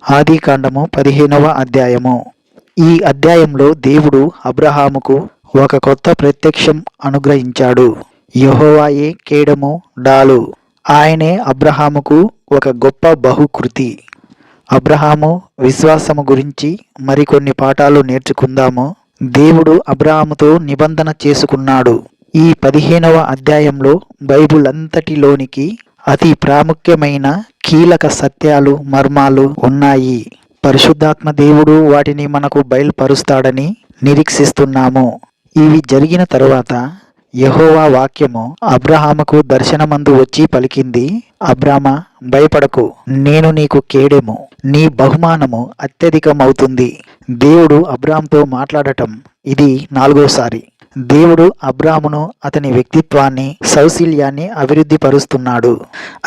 ఆదికాండము 15వ అధ్యాయము. ఈ అధ్యాయంలో దేవుడు అబ్రహాముకు ఒక కొత్త ప్రత్యక్షం అనుగ్రహించాడు. యెహోవాయే కేడము, డాలు. ఆయనే అబ్రహాముకు ఒక గొప్ప బహుకృతి. అబ్రహాము విశ్వాసము గురించి మరికొన్ని పాఠాలు నేర్చుకుందాము. దేవుడు అబ్రహాముతో నిబంధన చేసుకున్నాడు. ఈ 15వ అధ్యాయంలో బైబిల్ అంతటిలోనికి అతి ప్రాముఖ్యమైన కీలక సత్యాలు, మర్మాలు ఉన్నాయి. పరిశుద్ధాత్మ దేవుడు వాటిని మనకు బయలుపరుస్తాడని నిరీక్షిస్తున్నాము. ఇవి జరిగిన తరువాత యెహోవా వాక్యము అబ్రహాముకు దర్శనమందు వచ్చి పలికింది, అబ్రామా, భయపడకు, నేను నీకు కేడెము, నీ బహుమానము అత్యధికమవుతుంది. దేవుడు అబ్రాముతో మాట్లాడటం ఇది 4వసారి. దేవుడు అబ్రామును, అతని వ్యక్తిత్వాన్ని, సౌశీల్యాన్ని అభివృద్ధి పరుస్తున్నాడు.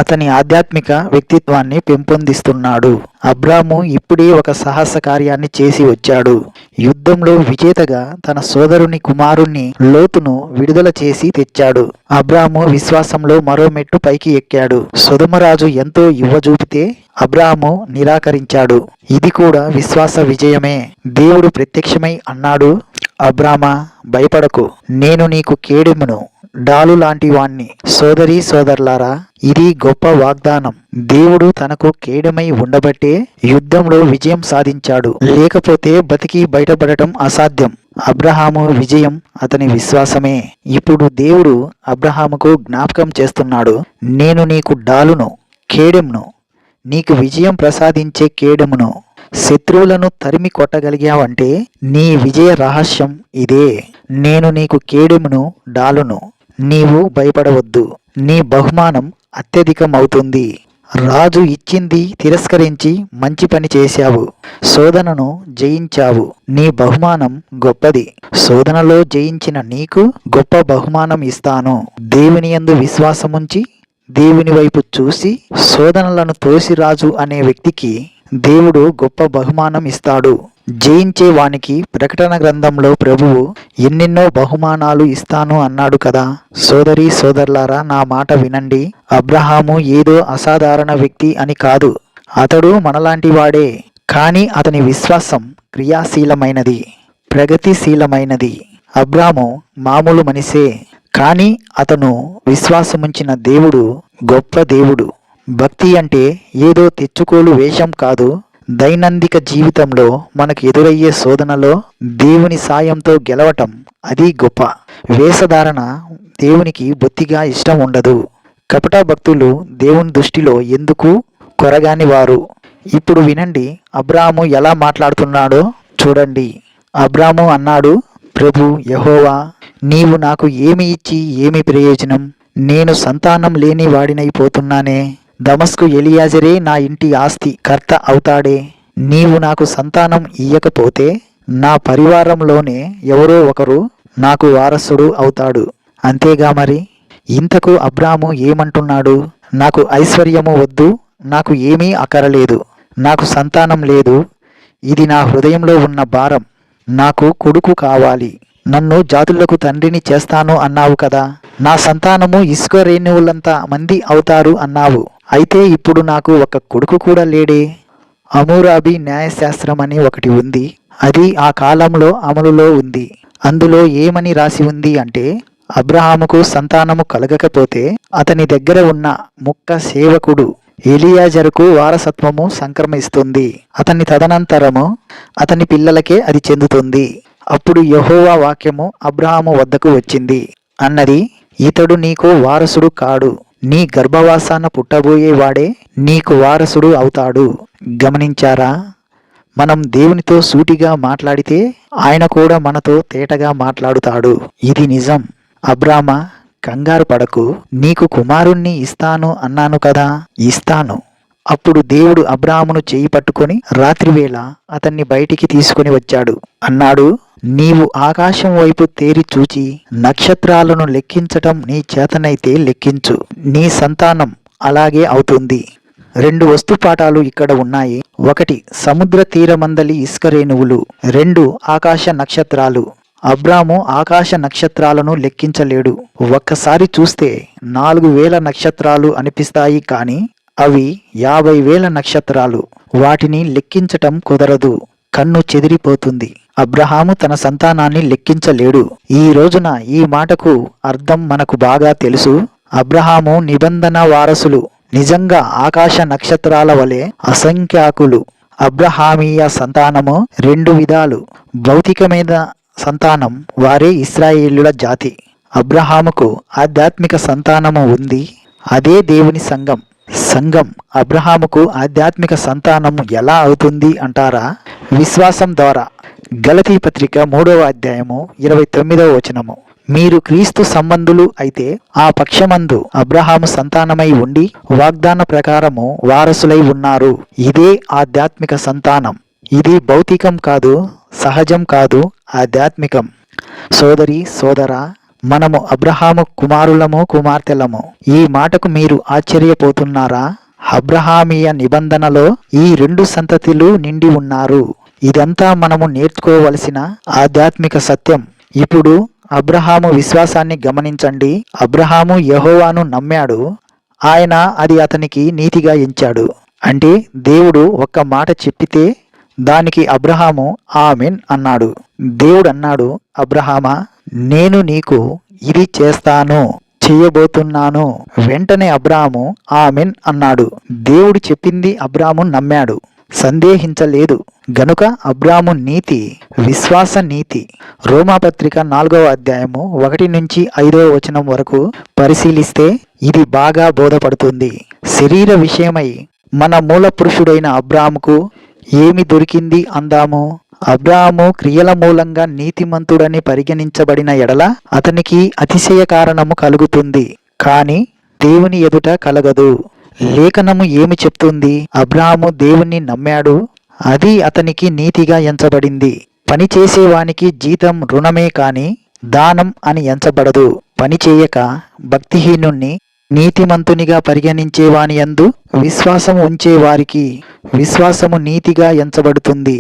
అతని ఆధ్యాత్మిక వ్యక్తిత్వాన్ని పెంపొందిస్తున్నాడు. అబ్రాము ఇప్పుడే ఒక సాహస కార్యాన్ని చేసి వచ్చాడు. యుద్ధంలో విజేతగా తన సోదరుని కుమారుణ్ణి లోతును విడుదల చేసి తెచ్చాడు. అబ్రాము విశ్వాసంలో మరో మెట్టు పైకి ఎక్కాడు. సొదొమరాజు ఎంతో ఇవ్వజూపితే అబ్రాము నిరాకరించాడు. ఇది కూడా విశ్వాస విజయమే. దేవుడు ప్రత్యక్షమై అన్నాడు, అబ్రామా, భయపడకు, నేను నీకు కేడెమును, డాలు లాంటి వాణ్ణి. సోదరీ సోదరులారా, ఇది గొప్ప వాగ్దానం. దేవుడు తనకు కేడమై ఉండబట్టే యుద్ధంలో విజయం సాధించాడు. లేకపోతే బతికి బయటపడటం అసాధ్యం. అబ్రహాము విజయం అతని విశ్వాసమే. ఇప్పుడు దేవుడు అబ్రహాముకు జ్ఞాపకం చేస్తున్నాడు, నేను నీకు డాలును, కేడెమును, నీకు విజయం ప్రసాదించే కేడెమును. శత్రువులను తరిమి కొట్టగలిగావంటే నీ విజయ రహస్యం ఇదే. నేను నీకు కేడెమును, డాలును. నీవు భయపడవద్దు. నీ బహుమానం అత్యధికమవుతుంది. రాజు ఇచ్చింది తిరస్కరించి మంచి పని చేశావు. శోధనను జయించావు. నీ బహుమానం గొప్పది. శోధనలో జయించిన నీకు గొప్ప బహుమానం ఇస్తాను. దేవుని యందు విశ్వాసముంచి దేవుని వైపు చూసి శోధనలను తోసిరాజు అనే వ్యక్తికి దేవుడు గొప్ప బహుమానం ఇస్తాడు. జయించే వానికి ప్రకటన గ్రంథంలో ప్రభువు ఎన్నెన్నో బహుమానాలు ఇస్తాను అన్నాడు కదా. సోదరీ సోదరులారా, నా మాట వినండి. అబ్రహాము ఏదో అసాధారణ వ్యక్తి అని కాదు. అతడు మనలాంటి వాడే. కానీ అతని విశ్వాసం క్రియాశీలమైనది, ప్రగతిశీలమైనది. అబ్రాము మామూలు మనిషే, కానీ అతను విశ్వాసముంచిన దేవుడు గొప్ప దేవుడు. భక్తి అంటే ఏదో తెచ్చుకోలు వేషం కాదు. దైనందిక జీవితంలో మనకు ఎదురయ్యే శోధనలో దేవుని సాయంతో గెలవటం, అది గొప్ప. వేషధారణ దేవునికి బొత్తిగా ఇష్టం ఉండదు. కపట భక్తులు దేవుని దృష్టిలో ఎందుకు కొరగాని వారు. ఇప్పుడు వినండి, అబ్రాము ఎలా మాట్లాడుతున్నాడో చూడండి. అబ్రాము అన్నాడు, ప్రభు యెహోవా, నీవు నాకు ఏమి ఇచ్చి ఏమి ప్రయోజనం? నేను సంతానం లేని వాడినైపోతున్నానే. దమస్కు ఎలియాజరే నా ఇంటి ఆస్తి కర్త అవుతాడే. నీవు నాకు సంతానం ఇయ్యకపోతే నా పరివారంలోనే ఎవరో ఒకరు నాకు వారసుడు అవుతాడు. అంతేగా మరి. ఇంతకు అబ్రాము ఏమంటున్నాడు? నాకు ఐశ్వర్యము వద్దు, నాకు ఏమీ అక్కరలేదు, నాకు సంతానం లేదు, ఇది నా హృదయంలో ఉన్న భారం. నాకు కొడుకు కావాలి. నన్ను జాతులకు తండ్రిని చేస్తాను అన్నావు కదా. నా సంతానము ఇసుక రేణువులంత మంది అవుతారు అన్నావు. అయితే ఇప్పుడు నాకు ఒక కొడుకు కూడా లేడే. హమ్మూరాబి న్యాయశాస్త్రం అని ఒకటి ఉంది. అది ఆ కాలంలో అమలులో ఉంది. అందులో ఏమని రాసి ఉంది అంటే, అబ్రహాముకు సంతానము కలగకపోతే అతని దగ్గర ఉన్న ముక్క సేవకుడు ఎలియాజరుకు వారసత్వము సంక్రమిస్తుంది. అతని తదనంతరము అతని పిల్లలకే అది చెందుతుంది. అప్పుడు యెహోవా వాక్యము అబ్రహాము వద్దకు వచ్చింది. అన్నది, ఇతడు నీకు వారసుడు కాడు, నీ గర్భవాసాన పుట్టబోయేవాడే నీకు వారసుడు అవుతాడు. గమనించారా? మనం దేవునితో సూటిగా మాట్లాడితే ఆయన కూడా మనతో తేటగా మాట్లాడుతాడు. ఇది నిజం. అబ్రామా, కంగారు పడకు, నీకు కుమారుణ్ణి ఇస్తాను అన్నాను కదా, ఇస్తాను. అప్పుడు దేవుడు అబ్రామును చేయి పట్టుకొని రాత్రివేళ అతన్ని బయటికి తీసుకుని వచ్చాడు. అన్నాడు, నీవు ఆకాశం వైపు తేరి చూచి నక్షత్రాలను లెక్కించటం నీ చేతనైతే లెక్కించు, నీ సంతానం అలాగే అవుతుంది. 2 వస్తుపాఠాలు ఇక్కడ ఉన్నాయి. 1 సముద్ర తీరమందలి ఇసుక రేణువులు, 2 ఆకాశ నక్షత్రాలు. అబ్రాము ఆకాశ నక్షత్రాలను లెక్కించలేడు. ఒక్కసారి చూస్తే 4000 నక్షత్రాలు అనిపిస్తాయి, కానీ అవి 50,000 నక్షత్రాలు. వాటిని లెక్కించటం కుదరదు. కన్ను చెదిరిపోతుంది. అబ్రహాము తన సంతానాన్ని లెక్కించలేడు. ఈ రోజున ఈ మాటకు అర్థం మనకు బాగా తెలుసు. అబ్రహాము నిబంధన వారసులు నిజంగా ఆకాశ నక్షత్రాల వలె అసంఖ్యాకులు. అబ్రహామీయ సంతానము 2 విధాలు. భౌతికమైన సంతానం వారే ఇశ్రాయేలుల జాతి. అబ్రహాముకు ఆధ్యాత్మిక సంతానము ఉంది. అదే దేవుని సంఘం. సంఘం అబ్రహాముకు ఆధ్యాత్మిక సంతానము ఎలా అవుతుంది అంటారా? విశ్వాసం ద్వారా. గలతీ పత్రిక 3వ అధ్యాయము 29వ వచనము. మీరు క్రీస్తు సంబంధులు అయితే ఆ పక్షమందు అబ్రహాము సంతానమై ఉండి వాగ్దాన ప్రకారము వారసులై ఉన్నారు. ఇదే ఆధ్యాత్మిక సంతానం. ఇది భౌతికం కాదు, సహజం కాదు, ఆధ్యాత్మికం. సోదరి సోదరా, మనము అబ్రహాము కుమారులము కుమార్తెలము. ఈ మాటకు మీరు ఆశ్చర్యపోతున్నారా? అబ్రహామీయ నిబంధనలో ఈ 2 సంతతులు నిండి ఉన్నారు. ఇదంతా మనము నేర్చుకోవలసిన ఆధ్యాత్మిక సత్యం. ఇప్పుడు అబ్రహాము విశ్వాసాన్ని గమనించండి. అబ్రహాము యెహోవాను నమ్మాడు. ఆయన అది అతనికి నీతిగా ఎంచాడు. అంటే దేవుడు ఒక్క మాట చెప్పితే దానికి అబ్రహాము ఆమెన్ అన్నాడు. దేవుడు అన్నాడు, అబ్రహామా, నేను నీకు ఇది చేస్తాను, చేయబోతున్నాను. వెంటనే అబ్రాహాము ఆమెన్ అన్నాడు. దేవుడు చెప్పింది అబ్రాహాము నమ్మాడు, సందేహించలేదు. గనుక అబ్రాహాము నీతి విశ్వాస నీతి. రోమాపత్రిక 4వ అధ్యాయము 1 నుంచి 5వ వచనం వరకు పరిశీలిస్తే ఇది బాగా బోధపడుతుంది. శరీర విషయమై మన మూల పురుషుడైన అబ్రాహాముకు ఏమి దొరికింది అందాము. అబ్రాహాము క్రియల మూలంగా నీతిమంతుడని పరిగణించబడిన ఎడల అతనికి అతిశయ కారణము కలుగుతుంది, కాని దేవుని ఎదుట కలగదు. లేఖనము ఏమి చెప్తుంది? అబ్రాహాము దేవుణ్ణి నమ్మాడు, అది అతనికి నీతిగా ఎంచబడింది. పని చేసేవానికి జీతం రుణమే కాని దానం అని ఎంచబడదు. పని చేయక భక్తిహీనుణ్ణి నీతిమంతునిగా పరిగణించేవాని యందు విశ్వాసము ఉంచేవారికి విశ్వాసము నీతిగా ఎంచబడుతుంది.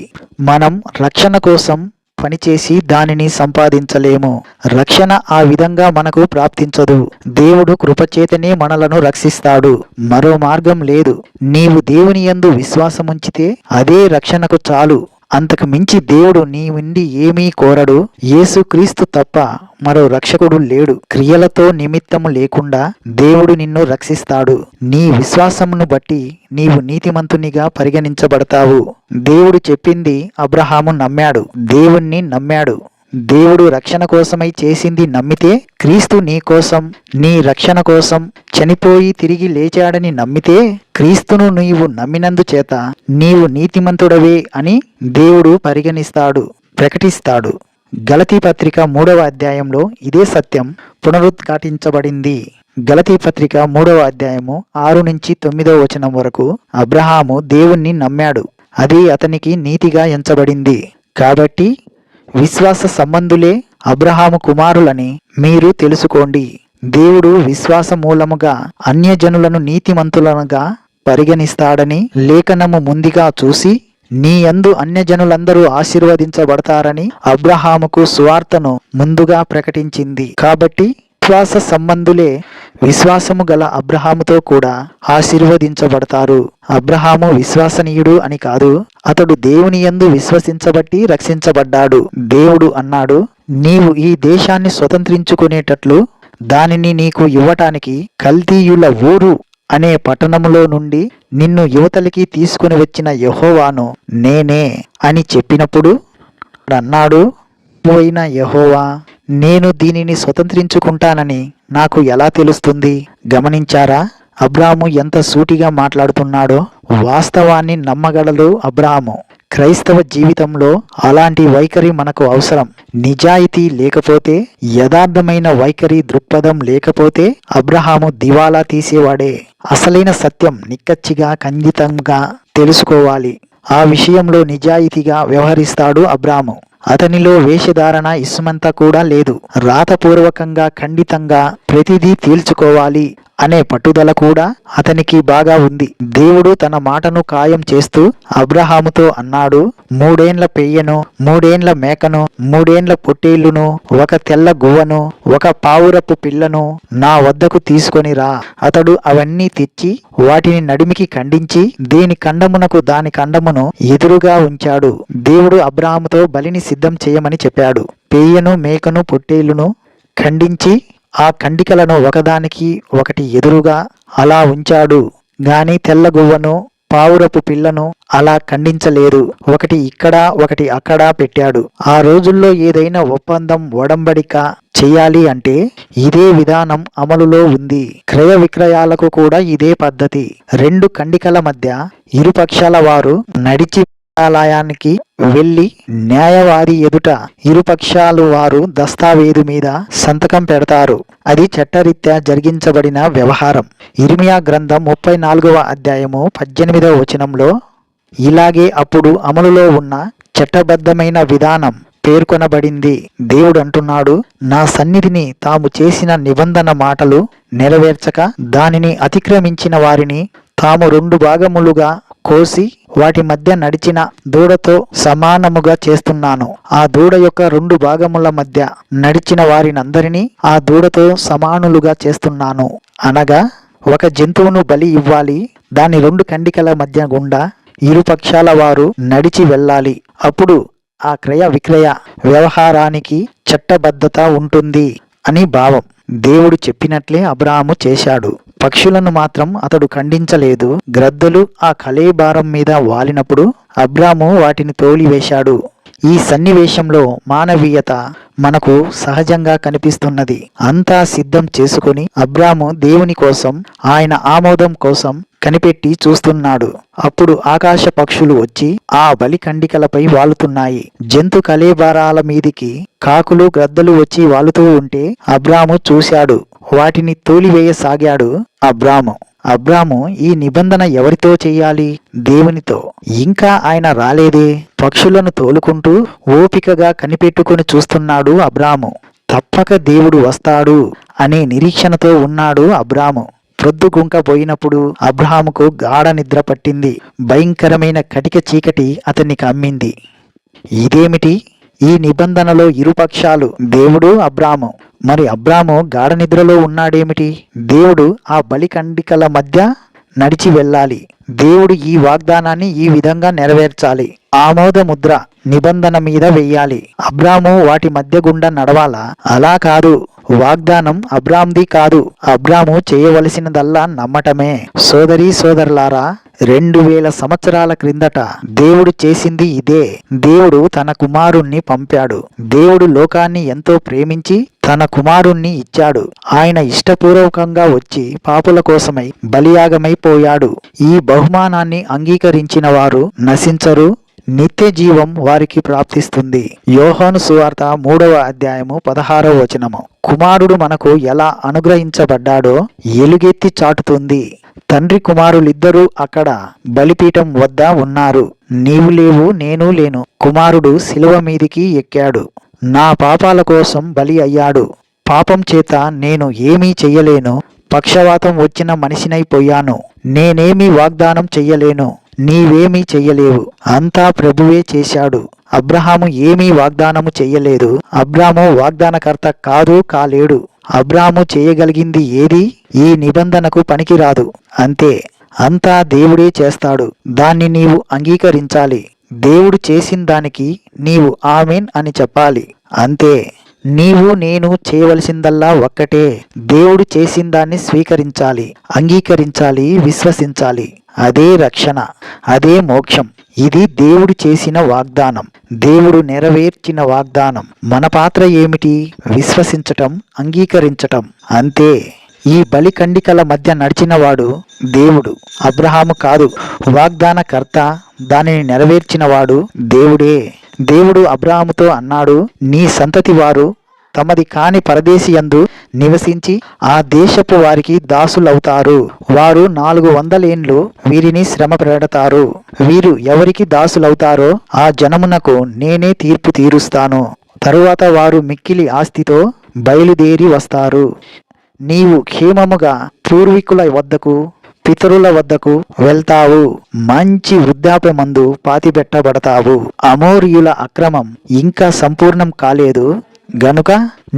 మనం రక్షణ కోసం పనిచేసి దానిని సంపాదించలేము. రక్షణ ఆ విధంగా మనకు ప్రాప్తించదు. దేవుడు కృపచేతనే మనలను రక్షిస్తాడు. మరో మార్గం లేదు. నీవు దేవుని యందు విశ్వాసముంచితే అదే రక్షణకు చాలు. అంతకు మించి దేవుడు నీ నుండి ఏమీ కోరడు. యేసుక్రీస్తు తప్ప మరో రక్షకుడు లేడు. క్రియలతో నిమిత్తము లేకుండా దేవుడు నిన్ను రక్షిస్తాడు. నీ విశ్వాసమును బట్టి నీవు నీతిమంతునిగా పరిగణించబడతావు. దేవుడు చెప్పింది అబ్రహాము నమ్మాడు, దేవుణ్ణి నమ్మాడు. దేవుడు రక్షణ కోసమై చేసింది నమ్మితే, క్రీస్తు నీ కోసం నీ రక్షణ కోసం చనిపోయి తిరిగి లేచాడని నమ్మితే, క్రీస్తును నీవు నమ్మినందు చేత నీవు నీతిమంతుడవే అని దేవుడు పరిగణిస్తాడు, ప్రకటిస్తాడు. గలతీ పత్రిక 3వ అధ్యాయంలో ఇదే సత్యం పునరుద్ఘాటించబడింది. గలతీ పత్రిక 3వ అధ్యాయము 6 నుంచి 9వ వచనం వరకు అబ్రహాము దేవుణ్ణి నమ్మాడు, అది అతనికి నీతిగా ఎంచబడింది. కాబట్టి విశ్వాస సంబంధులే అబ్రహాము కుమారులని మీరు తెలుసుకోండి. దేవుడు విశ్వాస మూలముగా అన్యజనులను నీతిమంతులనుగా పరిగణిస్తాడని లేఖనము ముందుగా చూసి, నీ యందు అన్యజనులందరూ ఆశీర్వదించబడతారని అబ్రహాముకు సువార్తను ముందుగా ప్రకటించింది. కాబట్టి విశ్వాస సంబంధులే విశ్వాసము గల అబ్రహాముతో కూడా ఆశీర్వదించబడతారు. అబ్రహాము విశ్వసనీయుడు అని కాదు, అతడు దేవుని యందు విశ్వసించబట్టి రక్షించబడ్డాడు. దేవుడు అన్నాడు, నీవు ఈ దేశాన్ని స్వతంత్రించుకునేటట్లు దానిని నీకు ఇవ్వటానికి కల్దీయుల ఊరు అనే పట్టణములో నుండి నిన్ను యువతలికి తీసుకుని వచ్చిన యెహోవాను నేనే అని చెప్పినప్పుడు అన్నాడు, పోయిన యెహోవా, నేను దీనిని స్వతంత్రించుకుంటానని నాకు ఎలా తెలుస్తుంది? గమనించారా అబ్రాహాము ఎంత సూటిగా మాట్లాడుతున్నాడో? వాస్తవాన్ని నమ్మగలడు అబ్రాహాము. క్రైస్తవ జీవితంలో అలాంటి వైఖరి మనకు అవసరం. నిజాయితీ లేకపోతే, యథార్థమైన వైఖరి దృక్పథం లేకపోతే అబ్రహాము దివాలా తీసేవాడే. అసలైన సత్యం నిక్కచ్చిగా ఖండితంగా తెలుసుకోవాలి. ఆ విషయంలో నిజాయితీగా వ్యవహరిస్తాడు అబ్రాహాము. అతనిలో వేషధారణ ఇసుమంతా కూడా లేదు. రాతపూర్వకంగా ఖండితంగా ప్రతిదీ తేల్చుకోవాలి అనే పట్టుదల కూడా అతనికి బాగా ఉంది. దేవుడు తన మాటను ఖాయం చేస్తూ అబ్రహాముతో అన్నాడు, 3 ఏండ్ల పెయ్యను, 3 ఏండ్ల మేకను, 3 ఏండ్ల పొట్టేళ్లును, ఒక తెల్ల గువ్వను, ఒక పావురపు పిల్లను నా వద్దకు తీసుకొని రా. అతడు అవన్నీ తెచ్చి వాటిని నడిమికి ఖండించి దేని ఖండమునకు దాని ఖండమును ఎదురుగా ఉంచాడు. దేవుడు అబ్రహాముతో బలిని సిద్ధం చేయమని చెప్పాడు. పెయ్యను, మేకను, పొట్టేళ్లును ఖండించి ఆ ఖండికలను ఒకదానికి ఒకటి ఎదురుగా అలా ఉంచాడు గాని తెల్ల గువ్వను, పావురపు పిల్లను అలా ఖండించలేదు. ఒకటి ఇక్కడ, ఒకటి అక్కడ పెట్టాడు. ఆ రోజుల్లో ఏదైనా ఒప్పందం, ఒడంబడిక చెయ్యాలి అంటే ఇదే విధానం అమలులో ఉంది. క్రయ విక్రయాలకు కూడా ఇదే పద్ధతి. 2 ఖండికల మధ్య ఇరుపక్షాల వారు నడిచి న్యాయాలయానికి వెళ్లి న్యాయవాది ఎదుట ఇరుపక్షాలు వారు దస్తావేజు మీద సంతకం పెడతారు. అది చట్టరీత్యా జరిగించబడిన వ్యవహారం. ఇర్మియా గ్రంథం 34వ అధ్యాయము 18వ వచనంలో ఇలాగే అప్పుడు అమలులో ఉన్న చట్టబద్ధమైన విధానం పేర్కొనబడింది. దేవుడు అంటున్నాడు, నా సన్నిధిని తాము చేసిన నిబంధన మాటలు నెరవేర్చక దానిని అతిక్రమించిన వారిని తాము 2 భాగములుగా కోసి వాటి మధ్య నడిచిన దూడతో సమానముగా చేస్తున్నాను. ఆ దూడ యొక్క 2 భాగముల మధ్య నడిచిన వారినందరినీ ఆ దూడతో సమానులుగా చేస్తున్నాను. అనగా ఒక జంతువును బలి ఇవ్వాలి. దాని 2 ఖండికల మధ్య గుండా ఇరుపక్షాల వారు నడిచి వెళ్ళాలి. అప్పుడు ఆ క్రయ విక్రయ వ్యవహారానికి చట్టబద్ధత ఉంటుంది అని భావం. దేవుడు చెప్పినట్లే అబ్రాహాము చేశాడు. పక్షులను మాత్రం అతడు ఖండించలేదు. గ్రద్దలు ఆ కళేబారం మీద వాలినప్పుడు అబ్రాహాము వాటిని తోలివేశాడు. ఈ సన్నివేశంలో మానవీయత మనకు సహజంగా కనిపిస్తున్నది. అంతా సిద్ధం చేసుకుని అబ్రాహాము దేవుని కోసం, ఆయన ఆమోదం కోసం కనిపెట్టి చూస్తున్నాడు. అప్పుడు ఆకాశ పక్షులు వచ్చి ఆ బలి ఖండికలపై వాలుతున్నాయి. జంతు కళేబారాల మీదికి కాకులు, గ్రద్దలు వచ్చి వాలుతూ ఉంటే అబ్రాహాము చూశాడు. వాటిని తోలివేయసాగాడు అబ్రాము ఈ నిబంధన ఎవరితో చెయ్యాలి? దేవునితో. ఇంకా ఆయన రాలేదే. పక్షులను తోలుకుంటూ ఓపికగా కనిపెట్టుకుని చూస్తున్నాడు అబ్రాము. తప్పక దేవుడు వస్తాడు అనే నిరీక్షణతో ఉన్నాడు అబ్రాము. ప్రొద్దుగుంక పోయినప్పుడు అబ్రాహాముకు గాఢ నిద్ర పట్టింది. భయంకరమైన కటిక చీకటి అతనికి అమ్మింది. ఇదేమిటి? ఈ నిబంధనలో ఇరుపక్షాలు దేవుడు, అబ్రాము. మరి అబ్రాము గాఢ నిద్రలో ఉన్నాడేమిటి? దేవుడు ఆ బలి ఖండికల మధ్య నడిచి వెళ్ళాలి. దేవుడు ఈ వాగ్దానాన్ని ఈ విధంగా నెరవేర్చాలి. ఆమోద ముద్ర నిబంధన మీద వెయ్యాలి. అబ్రాము వాటి మధ్య గుండా నడవాలా? అలా కాదు. వాగ్దానం అబ్రామ్ది కాదు. అబ్రాము చేయవలసినదల్లా నమ్మటమే. సోదరీ సోదరులారా, 2000 సంవత్సరాల క్రిందట దేవుడు చేసింది ఇదే. దేవుడు తన కుమారుణ్ణి పంపాడు. దేవుడు లోకాన్ని ఎంతో ప్రేమించి తన కుమారుణ్ణి ఇచ్చాడు. ఆయన ఇష్టపూర్వకంగా వచ్చి పాపుల కోసమై బలియాగమైపోయాడు. ఈ బహుమానాన్ని అంగీకరించిన వారు నశించరు, నిత్య జీవం వారికి ప్రాప్తిస్తుంది. యోహాను సువార్త 3వ అధ్యాయము 16వ వచనము. కుమారుడు మనకు ఎలా అనుగ్రహించబడ్డాడో ఎలుగెత్తి చాటుతుంది. తండ్రి కుమారులిద్దరూ అక్కడ బలిపీఠం వద్ద ఉన్నారు. నీవు లేవు, నేను లేను. కుమారుడు శిలువ మీదికి ఎక్కాడు. నా పాపాల కోసం బలి అయ్యాడు. పాపం చేత నేను ఏమీ చెయ్యలేను. పక్షవాతం వచ్చిన మనిషినైపోయాను. నేనేమీ వాగ్దానం చెయ్యలేను. నీవేమీ చెయ్యలేవు. అంతా ప్రభువే చేశాడు. అబ్రహాము ఏమీ వాగ్దానము చెయ్యలేదు. అబ్రాము వాగ్దానకర్త కాలేడు. అబ్రాము చేయగలిగింది ఏది ఈ నిబంధనకు పనికిరాదు. అంతే. అంతా దేవుడే చేస్తాడు. దాన్ని నీవు అంగీకరించాలి. దేవుడు చేసిన దానికి నీవు ఆమేన్ అని చెప్పాలి. అంతే. నీవు నేను చేయవలసిందల్లా ఒక్కటే. దేవుడు చేసిన దాన్ని స్వీకరించాలి, అంగీకరించాలి, విశ్వసించాలి. అదే రక్షణ, అదే మోక్షం. ఇది దేవుడు చేసిన వాగ్దానం, దేవుడు నెరవేర్చిన వాగ్దానం. మన పాత్ర ఏమిటి? విశ్వసించటం, అంగీకరించటం. అంతే. ఈ బలి ఖండికల మధ్య నడిచినవాడు దేవుడు, అబ్రహాము కాదు. వాగ్దానకర్త, దానిని నెరవేర్చినవాడు దేవుడే. దేవుడు అబ్రహాముతో అన్నాడు, నీ సంతతి వారు తమది కాని పరదేశియందు నివసించి ఆ దేశపు వారికి దాసులవుతారు. వారు 400 ఏండ్లు వీరిని శ్రమ పెడతారు. వీరు ఎవరికి దాసులవుతారో ఆ జనమునకు నేనే తీర్పు తీరుస్తాను. తరువాత వారు మిక్కిలి ఆస్తితో బయలుదేరి వస్తారు. నీవు క్షేమముగా పూర్వీకుల వద్దకు పితరుల వద్దకు వెళ్తావు. మంచి వృద్ధాప్యమందు పాతిపెట్టబడతావు. అమోరీయుల అక్రమం ఇంకా సంపూర్ణం కాలేదు గనుక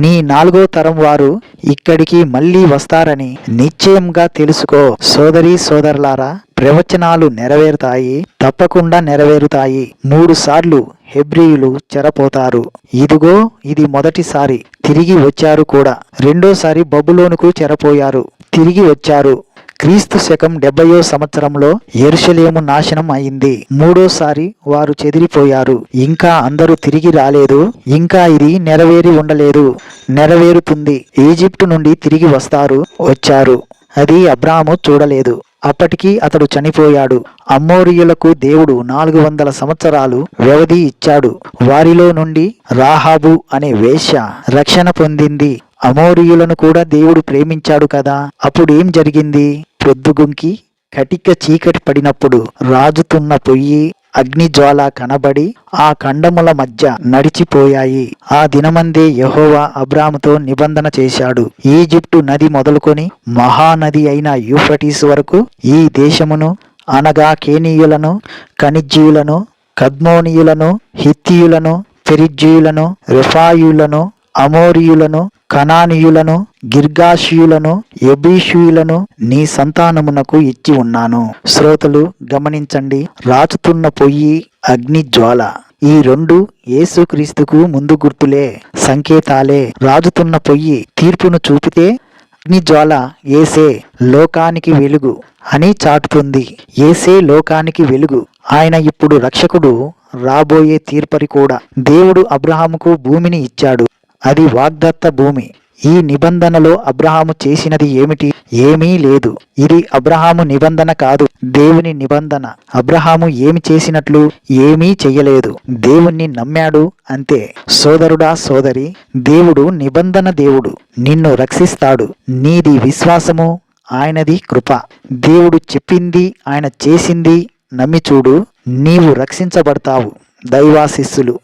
నీ 4వ తరం వారు ఇక్కడికి మళ్ళీ వస్తారని నిశ్చయంగా తెలుసుకో. సోదరీ సోదరులారా, ప్రవచనాలు నెరవేరుతాయి, తప్పకుండా నెరవేరుతాయి. 3 సార్లు హెబ్రీయులు చెరపోతారు. ఇదిగో ఇది మొదటిసారి తిరిగి వచ్చారు కూడా. రెండోసారి బబులోనుకు చెరపోయారు, తిరిగి వచ్చారు. క్రీస్తు శకం 70వ సంవత్సరంలో యెరూషలేము నాశనం అయింది. 3వసారి వారు చెదిరిపోయారు. ఇంకా అందరూ తిరిగి రాలేదు. ఇంకా ఇది నెరవేరి ఉండలేదు. నెరవేరుతుంది. ఈజిప్టు నుండి తిరిగి వచ్చారు. అది అబ్రాహాము చూడలేదు. అప్పటికి అతడు చనిపోయాడు. అమోరీయులకు దేవుడు 400 సంవత్సరాలు వ్యవధి ఇచ్చాడు. వారిలో నుండి రాహాబు అనే వేశ్య రక్షణ పొందింది. అమోరీయులను కూడా దేవుడు ప్రేమించాడు కదా. అప్పుడేం జరిగింది? పొద్దుగుంకి కటిక చీకటి పడినప్పుడు రాజుతున్న పొయ్యి అగ్నిజ్వాల కనబడి ఆ ఖండముల మధ్య నడిచిపోయాయి. ఆ దినమందే యెహోవా అబ్రాహాముతో నిబంధన చేశాడు. ఈజిప్టు నది మొదలుకొని మహానది అయిన యూఫ్రటీసు వరకు ఈ దేశమును అనగా కేనీయులను, కనిజ్జీయులను, కద్మోనీయులను, హిత్తీయులను, పెరిజ్జీయులను, రెఫాయులను, అమోరీయులను, కనానీయులను, గిర్గాషీయులను, యెబూషీయులను నీ సంతానమునకు ఇచ్చి ఉన్నాను. శ్రోతలు గమనించండి. రాచుతున్న పొయ్యి, అగ్నిజ్వాల, ఈ 2 యేసుక్రీస్తుకు ముందు గుర్తులే, సంకేతాలే. రాజుతున్న పొయ్యి తీర్పును చూపితే, అగ్నిజ్వాల యేసే లోకానికి వెలుగు అని చాటుతుంది. యేసే లోకానికి వెలుగు. ఆయన ఇప్పుడు రక్షకుడు, రాబోయే తీర్పరి కూడా. దేవుడు అబ్రహాముకు భూమిని ఇచ్చాడు. అది వాగ్దత్త భూమి. ఈ నిబంధనలో అబ్రహాము చేసినది ఏమిటి? ఏమీ లేదు. ఇది అబ్రహాము నిబంధన కాదు, దేవుని నిబంధన. అబ్రహాము ఏమి చేసినట్లు? ఏమీ చెయ్యలేదు. దేవుణ్ణి నమ్మాడు, అంతే. సోదరుడా, సోదరి, దేవుడు నిబంధన దేవుడు. నిన్ను రక్షిస్తాడు. నీది విశ్వాసము, ఆయనది కృప. దేవుడు చెప్పింది, ఆయన చేసింది నమ్మి చూడు, నీవు రక్షించబడతావు. దైవాశిస్సులు.